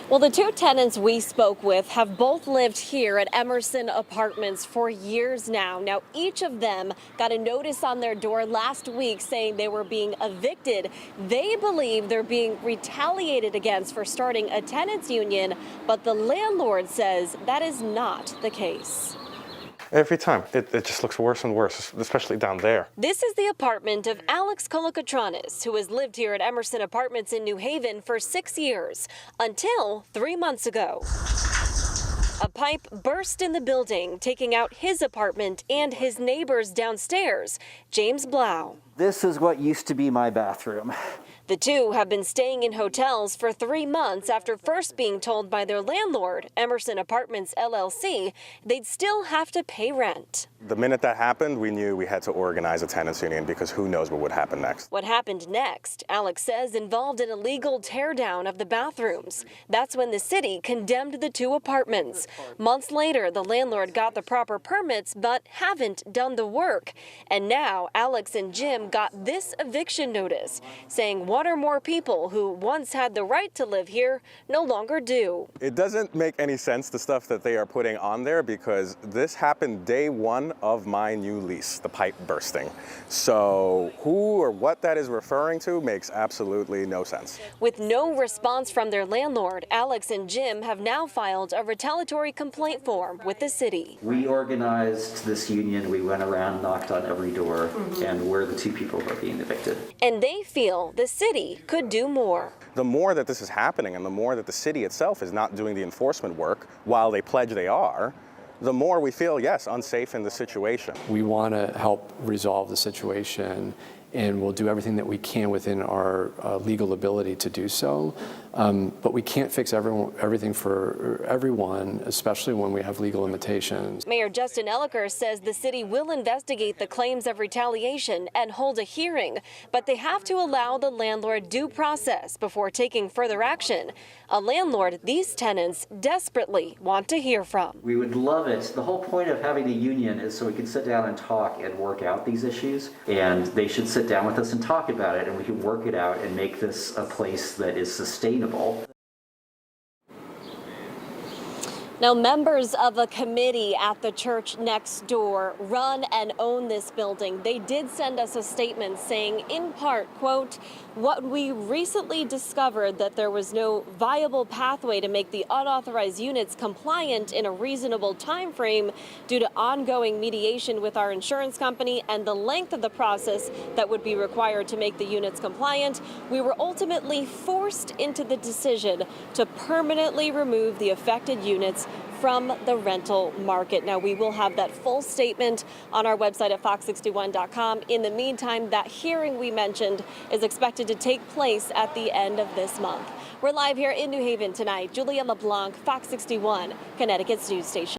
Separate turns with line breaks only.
Well, the two tenants we spoke with have both lived here at Emerson Apartments for years now. Now, each of them got a notice on their door last week saying they were being evicted. They believe they're being retaliated against for starting a tenants union, but the landlord says that is not the case.
Every time, it just looks worse and worse, especially down there.
This is the apartment of Alex Colocatronis, who has lived here at Emerson Apartments in New Haven for 6 years, until 3 months ago. A pipe burst in the building, taking out his apartment and his neighbors downstairs. James Blau.
This is what used to be my bathroom.
The two have been staying in hotels for 3 months after first being told by their landlord, Emerson Apartments LLC, they'd still have to pay rent.
The minute that happened, we knew we had to organize a tenants union because who knows what would happen next.
What happened next, Alex says, involved an illegal teardown of the bathrooms. That's when the city condemned the two apartments. Months later, the landlord got the proper permits but haven't done the work. And now Alex and Jim got this eviction notice saying one or more people who once had the right to live here no longer do.
It doesn't make any sense, the stuff that they are putting on there, because this happened day one of my new lease, the pipe bursting. So who or what that is referring to makes absolutely no sense.
With no response from their landlord, Alex and Jim have now filed a retaliatory complaint form with the city.
We organized this union. We went around, knocked on every door, and we're the two people who are being evicted.
And they feel the city could do more.
The more that this is happening and the more that the city itself is not doing the enforcement work while they pledge they are, the more we feel, yes, unsafe in the situation.
We want to help resolve the situation, and we'll do everything that we can within our legal ability to do so. But we can't fix everything for everyone, especially when we have legal limitations.
Mayor Justin Elliker says the city will investigate the claims of retaliation and hold a hearing, but they have to allow the landlord due process before taking further action. A landlord these tenants desperately want to hear from.
We would love it. The whole point of having a union is so we can sit down and talk and work out these issues, and they should sit down with us and talk about it, and we can work it out and make this a place that is sustainable.
Now, members of a committee at the church next door run and own this building. They did send us a statement saying, in part, quote, "What we recently discovered that there was no viable pathway to make the unauthorized units compliant in a reasonable time frame due to ongoing mediation with our insurance company and the length of the process that would be required to make the units compliant. We were ultimately forced into the decision to permanently remove the affected units from the rental market." Now, we will have that full statement on our website at fox61.com. In the meantime, that hearing we mentioned is expected to take place at the end of this month. We're live here in New Haven tonight. Julia LeBlanc, Fox 61, Connecticut's news station.